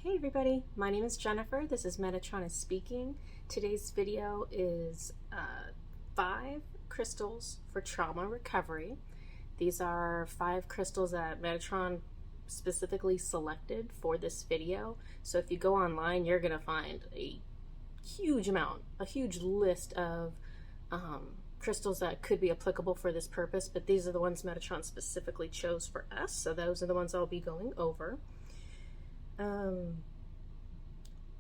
Hey everybody, my name is Jennifer. This is Metatron is speaking. Today's video is 5 crystals for trauma recovery. These are 5 crystals that Metatron specifically selected for this video. So if you go online, you're gonna find a huge list of crystals that could be applicable for this purpose, but these are the ones Metatron specifically chose for us. So those are the ones I'll be going over.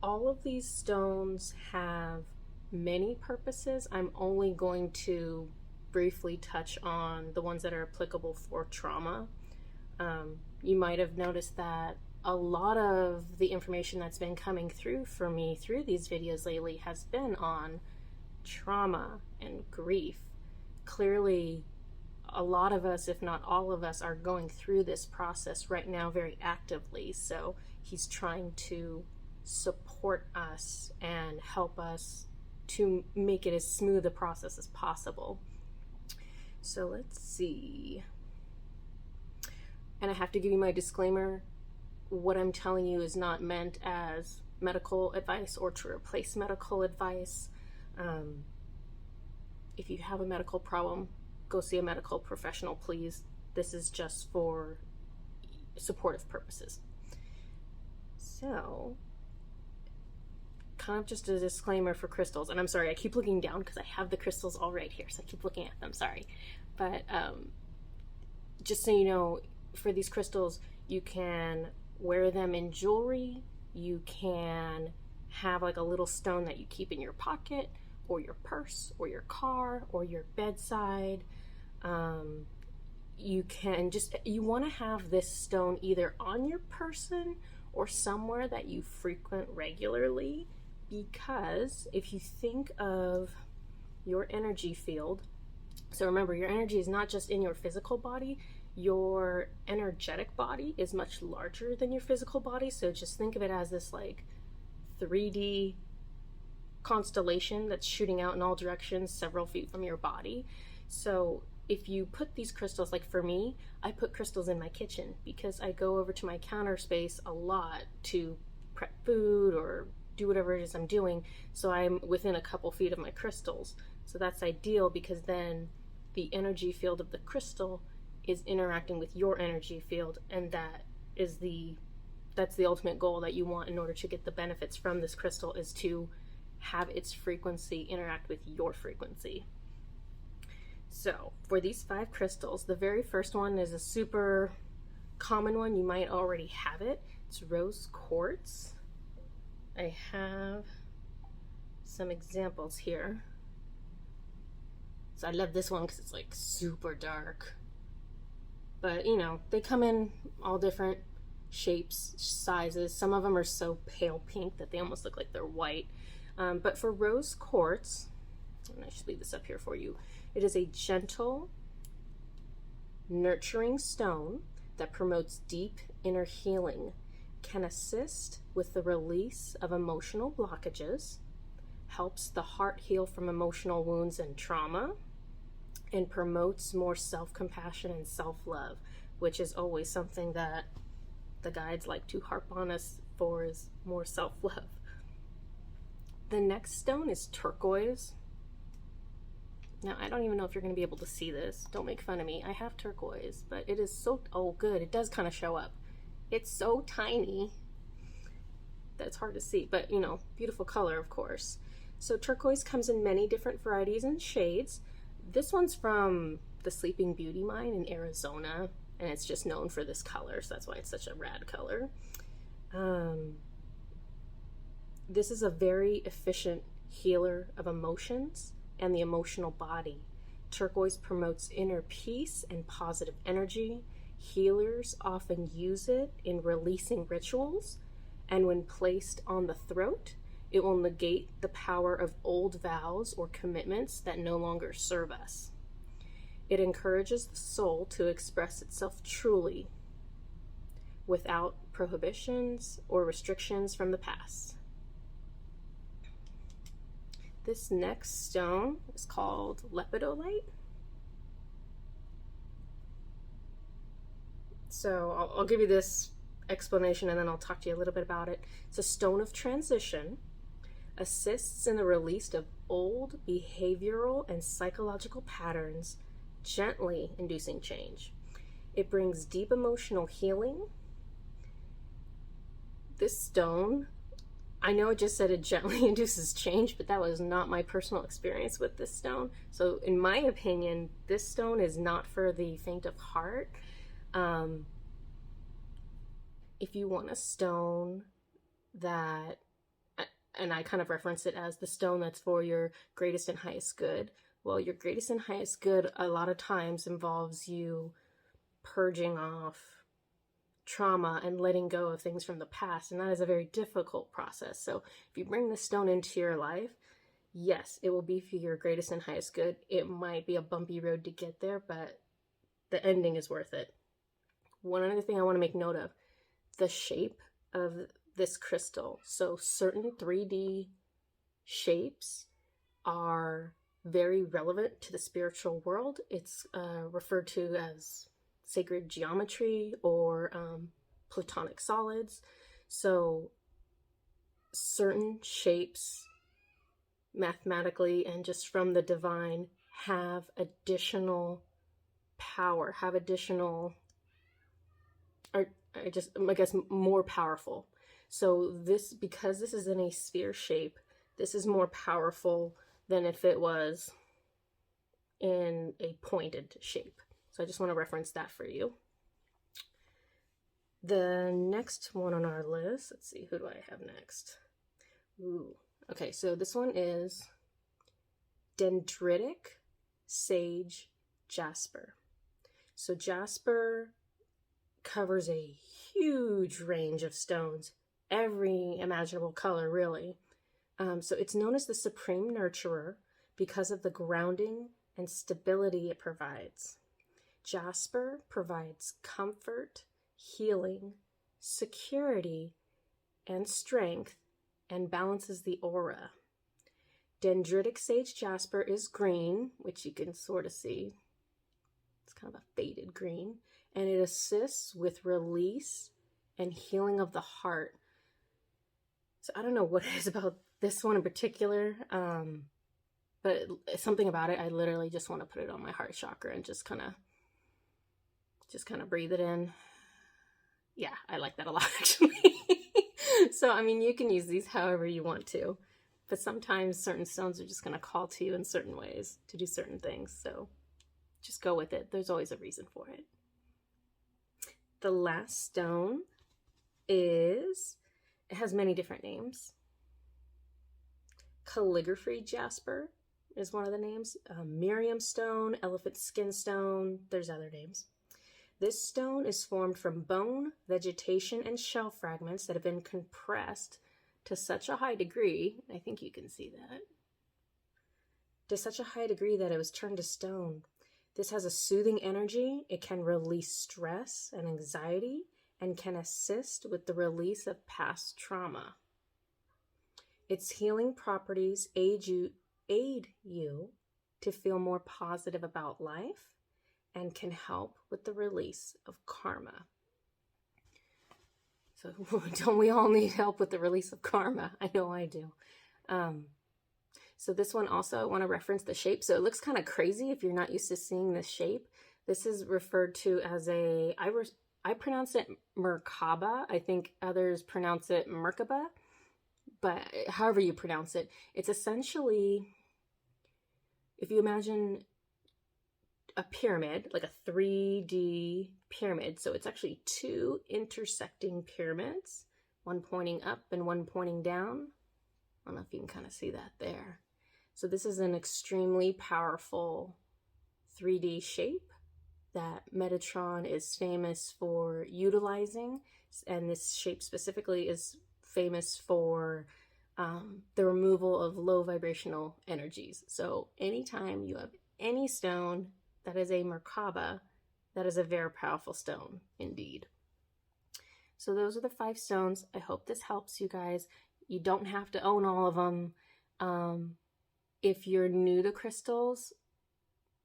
All of these stones have many purposes. I'm only going to briefly touch on the ones that are applicable for trauma. You might have noticed that a lot of the information that's been coming through for me through these videos lately has been on trauma and grief. Clearly, a lot of us, if not all of us, are going through this process right now very actively. So he's trying to support us and help us to make it as smooth a process as possible. So let's see. And I have to give you my disclaimer. What I'm telling you is not meant as medical advice or to replace medical advice. If you have a medical problem, go see a medical professional, please. This is just for supportive purposes. So, kind of just a disclaimer for crystals, and I'm sorry, I keep looking down because I have the crystals all right here, so I keep looking at them, sorry. But just so you know, for these crystals, you can wear them in jewelry, you can have like a little stone that you keep in your pocket, or your purse, or your car, or your bedside. You want to have this stone either on your person or somewhere that you frequent regularly, because if you think of your energy field, so remember, your energy is not just in your physical body, your energetic body is much larger than your physical body. So just think of it as this like 3D constellation that's shooting out in all directions several feet from your body. So if you put these crystals, like for me, I put crystals in my kitchen because I go over to my counter space a lot to prep food or do whatever it is I'm doing, so I'm within a couple feet of my crystals. So that's ideal because then the energy field of the crystal is interacting with your energy field, and that's the ultimate goal that you want in order to get the benefits from this crystal, is to have its frequency interact with your frequency. So for these 5 crystals, the very first one is a super common one. You might already have it. It's rose quartz. I have some examples here. So I love this one because it's like super dark. But you know, they come in all different shapes, sizes. Some of them are so pale pink that they almost look like they're white. But for rose quartz, and I should leave this up here for you, it is a gentle, nurturing stone that promotes deep inner healing, can assist with the release of emotional blockages, helps the heart heal from emotional wounds and trauma, and promotes more self-compassion and self-love, which is always something that the guides like to harp on us for, is more self-love. The next stone is turquoise. Now, I don't even know if you're going to be able to see this. Don't make fun of me. I have turquoise, but it is so, oh good, it does kind of show up. It's so tiny that it's hard to see, but you know, beautiful color, of course. So turquoise comes in many different varieties and shades. This one's from the Sleeping Beauty mine in Arizona, and it's just known for this color, so that's why it's such a rad color. This is a very efficient healer of emotions and the emotional body. Turquoise promotes inner peace and positive energy. Healers often use it in releasing rituals, and when placed on the throat, it will negate the power of old vows or commitments that no longer serve us. It encourages the soul to express itself truly without prohibitions or restrictions from the past. This next stone is called Lepidolite. So I'll give you this explanation and then I'll talk to you a little bit about it. It's a stone of transition, assists in the release of old behavioral and psychological patterns, gently inducing change. It brings deep emotional healing. This stone, I know it just said it gently induces change, but that was not my personal experience with this stone. So in my opinion, this stone is not for the faint of heart. If you want a stone that, and I kind of reference it as the stone that's for your greatest and highest good. Well, your greatest and highest good a lot of times involves you purging off trauma and letting go of things from the past, and that is a very difficult process. So if you bring this stone into your life, yes, it will be for your greatest and highest good. It might be a bumpy road to get there, but the ending is worth it. One other thing I want to make note of, the shape of this crystal. So certain 3D shapes are very relevant to the spiritual world. It's referred to as sacred geometry or platonic solids. So certain shapes mathematically and just from the divine have additional power, have additional, or I guess more powerful. So this, because this is in a sphere shape, this is more powerful than if it was in a pointed shape. So I just want to reference that for you. The next one on our list, let's see, who do I have next? Ooh, okay, so this one is Dendritic Sage Jasper. So Jasper covers a huge range of stones, every imaginable color, really. So it's known as the supreme nurturer because of the grounding and stability it provides. Jasper provides comfort, healing, security, and strength, and balances the aura. Dendritic Sage Jasper is green, which you can sort of see. It's kind of a faded green, and it assists with release and healing of the heart. So I don't know what it is about this one in particular, but something about it, I literally just want to put it on my heart chakra and just kind of breathe it in. Yeah, I like that a lot, actually. So, I mean, you can use these however you want to, but sometimes certain stones are just going to call to you in certain ways to do certain things. So just go with it. There's always a reason for it. The last stone it has many different names. Calligraphy Jasper is one of the names. Miriam stone, elephant skin stone, there's other names. This stone is formed from bone, vegetation, and shell fragments that have been compressed to such a high degree, I think you can see that, to such a high degree that it was turned to stone. This has a soothing energy. It can release stress and anxiety and can assist with the release of past trauma. Its healing properties aid you to feel more positive about life and can help with the release of karma. So don't we all need help with the release of karma? I know I do. So this one also, I want to reference the shape. So it looks kind of crazy if you're not used to seeing this shape. This is referred to as I pronounce it Merkaba. I think others pronounce it Merkaba. But however you pronounce it, it's essentially, if you imagine a pyramid, like a 3D pyramid. So it's actually two intersecting pyramids, one pointing up and one pointing down. I don't know if you can kind of see that there. So this is an extremely powerful 3D shape that Metatron is famous for utilizing. And this shape specifically is famous for the removal of low vibrational energies. So anytime you have any stone that is a Merkaba, that is a very powerful stone indeed. So those are the 5 stones. I hope this helps you guys. You don't have to own all of them. If you're new to crystals,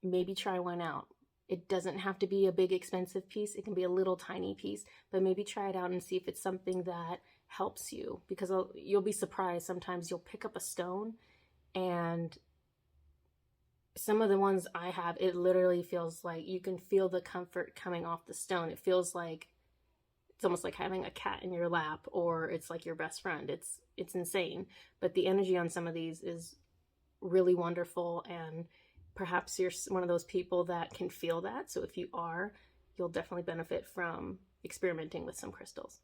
maybe try one out. It doesn't have to be a big expensive piece. It can be a little tiny piece, but maybe try it out and see if it's something that helps you, because you'll be surprised. Sometimes you'll pick up a stone, and some of the ones I have, it literally feels like you can feel the comfort coming off the stone. It feels like it's almost like having a cat in your lap, or it's like your best friend. It's insane. But the energy on some of these is really wonderful, and perhaps you're one of those people that can feel that. So if you are, you'll definitely benefit from experimenting with some crystals.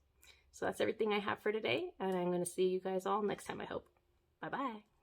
So that's everything I have for today, and I'm going to see you guys all next time, I hope. Bye-bye.